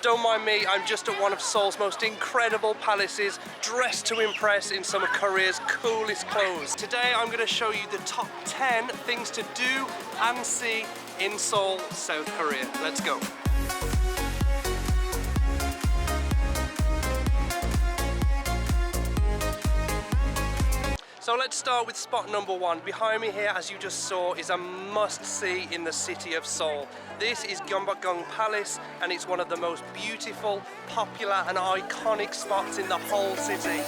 don't mind me, I'm just at one of Seoul's most incredible palaces, dressed to impress in some of Korea's coolest clothes. Today I'm going to show you the top 10 things to do and see in Seoul, South Korea. Let's go. So let's start with spot number 1. Behind me here, as you just saw, is a must-see in the city of Seoul. This is Myeongdong Palace, and it's one of the most beautiful, popular and iconic spots in the whole city.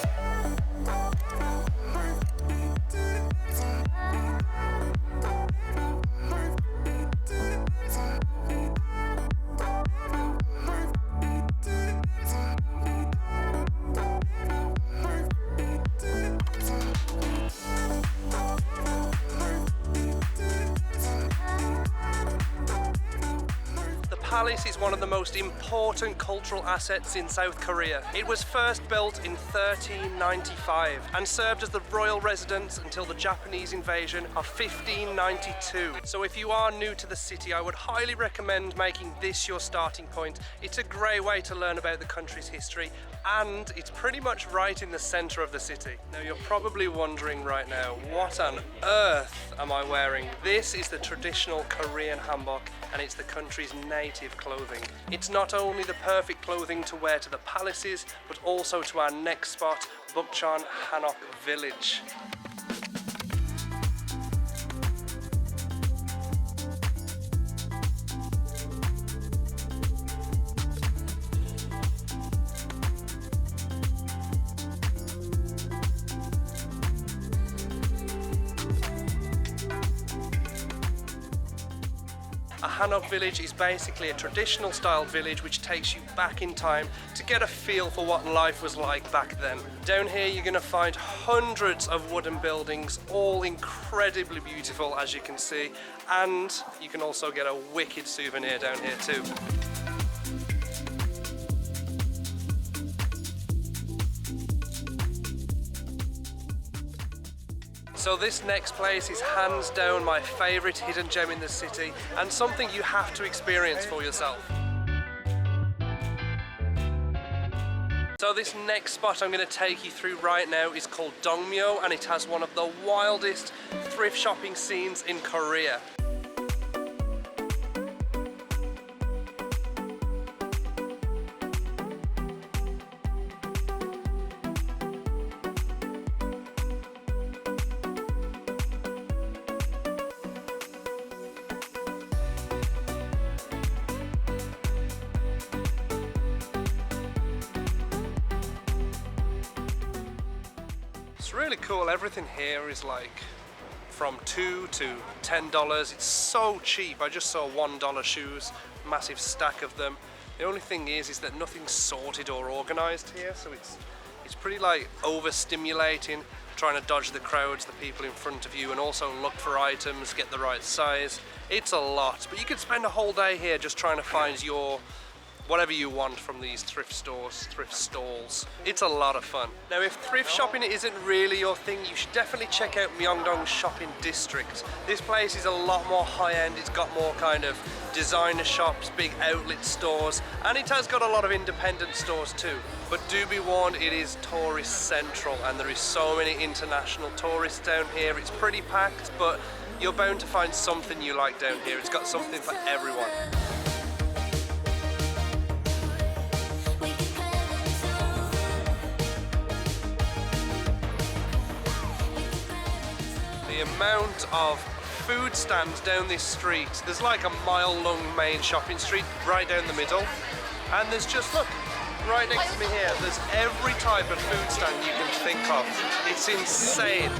The palace is one of the most important cultural assets in South Korea. It was first built in 1395 and served as the royal residence until the Japanese invasion of 1592. So if you are new to the city, I would highly recommend making this your starting point. It's a great way to learn about the country's history, and it's pretty much right in the center of the city. Now you're probably wondering right now, what on earth am I wearing? This is the traditional Korean hanbok, and it's the country's native clothing. It's not only the perfect clothing to wear to the palaces, but also to our next spot, Bukchon Hanok Village. A Hanok village is basically a traditional style village which takes you back in time to get a feel for what life was like back then. Down here you're going to find hundreds of wooden buildings, all incredibly beautiful as you can see, and you can also get a wicked souvenir down here too. So this next place is hands down my favourite hidden gem in the city, and something you have to experience for yourself. So this next spot I'm going to take you through right now is called Dongmyo, and it has one of the wildest thrift shopping scenes in Korea. It's really cool. Everything here is like from $2 to $10. It's so cheap. I just saw $1 shoes, massive stack of them. The only thing is that nothing's sorted or organized here, so it's pretty like overstimulating, trying to dodge the crowds, the people in front of you, and also look for items, get the right size. It's a lot, but you could spend a whole day here just trying to find your whatever you want from these thrift stores, thrift stalls. It's a lot of fun. Now if thrift shopping isn't really your thing, you should definitely check out Myeongdong shopping district. This place is a lot more high-end. It's got more kind of designer shops, big outlet stores, and it has got a lot of independent stores too. But do be warned, it is tourist central, and there is so many international tourists down here. It's pretty packed, but you're bound to find something you like down here. It's got something for everyone. The amount of food stands down this street, there's like a mile-long main shopping street right down the middle, and there's just, look, right next to me here, there's every type of food stand you can think of. It's insane.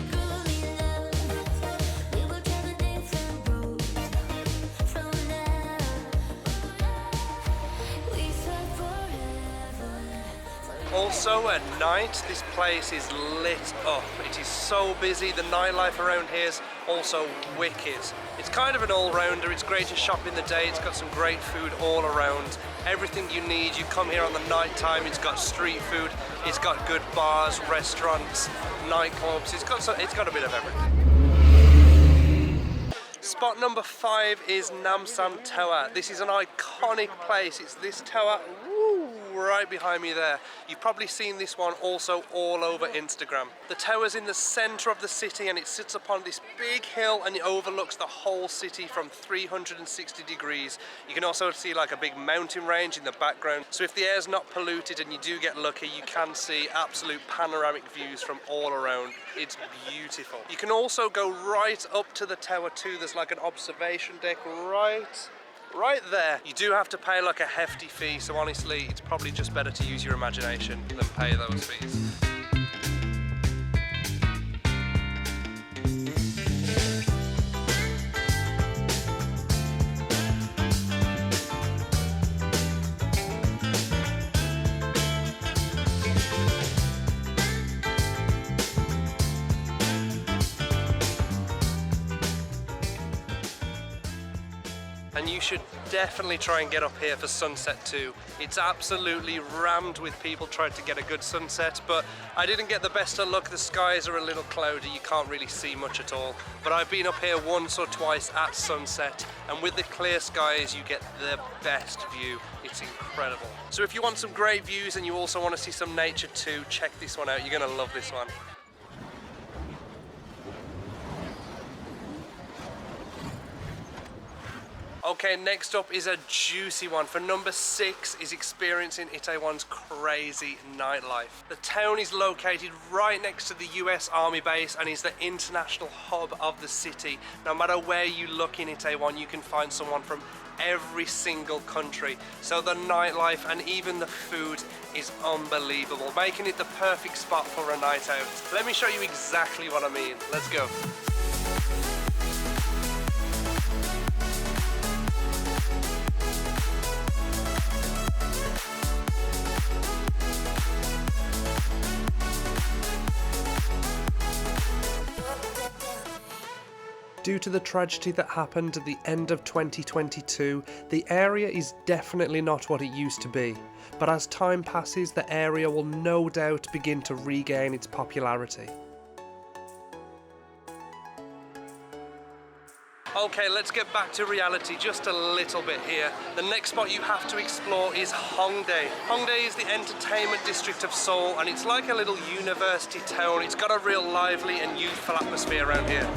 Also at night, this place is lit up. It is so busy. The nightlife around here is also wicked. It's kind of an all-rounder. It's great to shop in the day. It's got some great food all around. Everything you need. You come here on the night time. It's got street food. It's got good bars, restaurants, nightclubs. It's got a bit of everything. Spot number 5 is Namsan Tower. This is an iconic place. It's this tower right behind me there. You've probably seen this one also all over Instagram. The tower's in the center of the city and it sits upon this big hill and it overlooks the whole city from 360 degrees. You can also see like a big mountain range in the background. So if the air's not polluted and you do get lucky, you can see absolute panoramic views from all around. It's beautiful. You can also go right up to the tower too. There's like an observation deck right there. You do have to pay like a hefty fee, so honestly it's probably just better to use your imagination than pay those fees. And you should definitely try and get up here for sunset too. It's absolutely rammed with people trying to get a good sunset, but I didn't get the best of luck. The skies are a little cloudy, you can't really see much at all. But I've been up here once or twice at sunset, and with the clear skies you get the best view. It's incredible. So if you want some great views and you also want to see some nature too, check this one out. You're gonna love this one. Okay, next up is a juicy one. For number 6 is experiencing Itaewon's crazy nightlife. The town is located right next to the US Army base and is the international hub of the city. No matter where you look in Itaewon, you can find someone from every single country. So the nightlife and even the food is unbelievable, making it the perfect spot for a night out. Let me show you exactly what I mean. Let's go. Due to the tragedy that happened at the end of 2022, the area is definitely not what it used to be. But as time passes, the area will no doubt begin to regain its popularity. Okay, let's get back to reality just a little bit here. The next spot you have to explore is Hongdae. Hongdae is the entertainment district of Seoul and it's like a little university town. It's got a real lively and youthful atmosphere around here.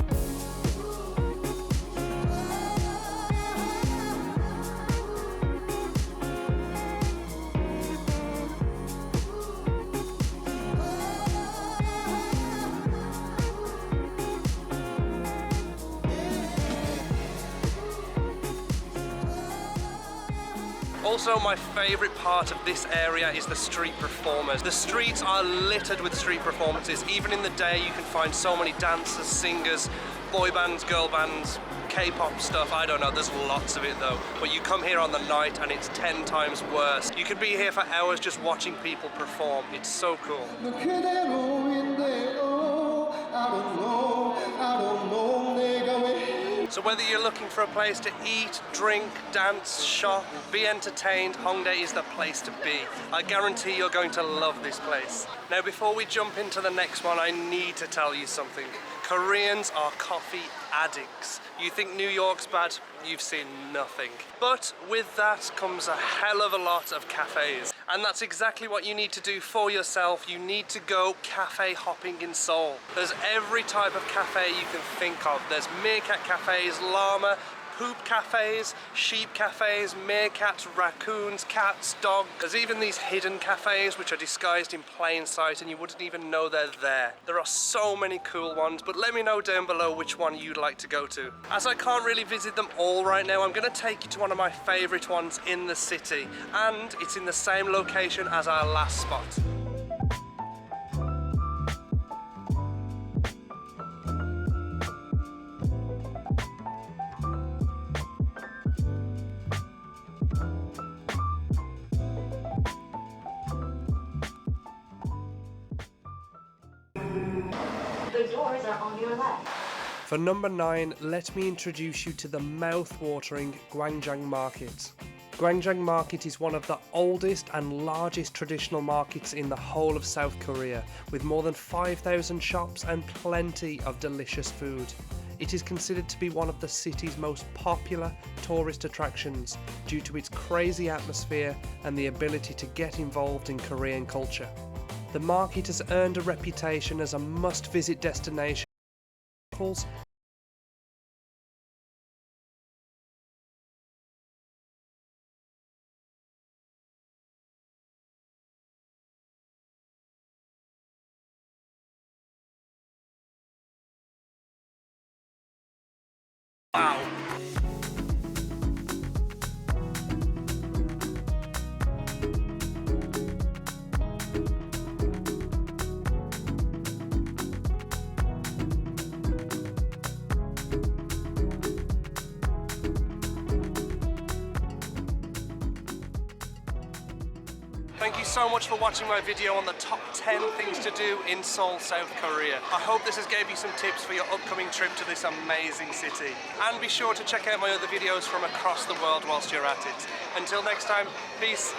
Also, my favourite part of this area is the street performers. The streets are littered with street performances. Even in the day you can find so many dancers, singers, boy bands, girl bands, K-pop stuff, I don't know, there's lots of it though. But you come here on the night and it's 10 times worse. You could be here for hours just watching people perform. It's so cool. So whether you're looking for a place to eat, drink, dance, shop, be entertained, Hongdae is the place to be. I guarantee you're going to love this place. Now before we jump into the next one, I need to tell you something. Koreans are coffee addicts. You think New York's bad? You've seen nothing. But with that comes a hell of a lot of cafes. And that's exactly what you need to do for yourself. You need to go cafe hopping in Seoul. There's every type of cafe you can think of. There's meerkat cafes, llama, poop cafes, sheep cafes, meerkats, raccoons, cats, dogs. There's even these hidden cafes which are disguised in plain sight and you wouldn't even know they're there. There are so many cool ones, but let me know down below which one you'd like to go to. As I can't really visit them all right now, I'm gonna take you to one of my favorite ones in the city, and it's in the same location as our last spot. The doors are on your left. For number 9, let me introduce you to the mouth-watering Gwangjang Market. Gwangjang Market is one of the oldest and largest traditional markets in the whole of South Korea, with more than 5,000 shops and plenty of delicious food. It is considered to be one of the city's most popular tourist attractions due to its crazy atmosphere and the ability to get involved in Korean culture. The market has earned a reputation as a must-visit destination. Wow. Thank you so much for watching my video on the top 10 things to do in Seoul, South Korea. I hope this has gave you some tips for your upcoming trip to this amazing city. And be sure to check out my other videos from across the world whilst you're at it. Until next time, peace.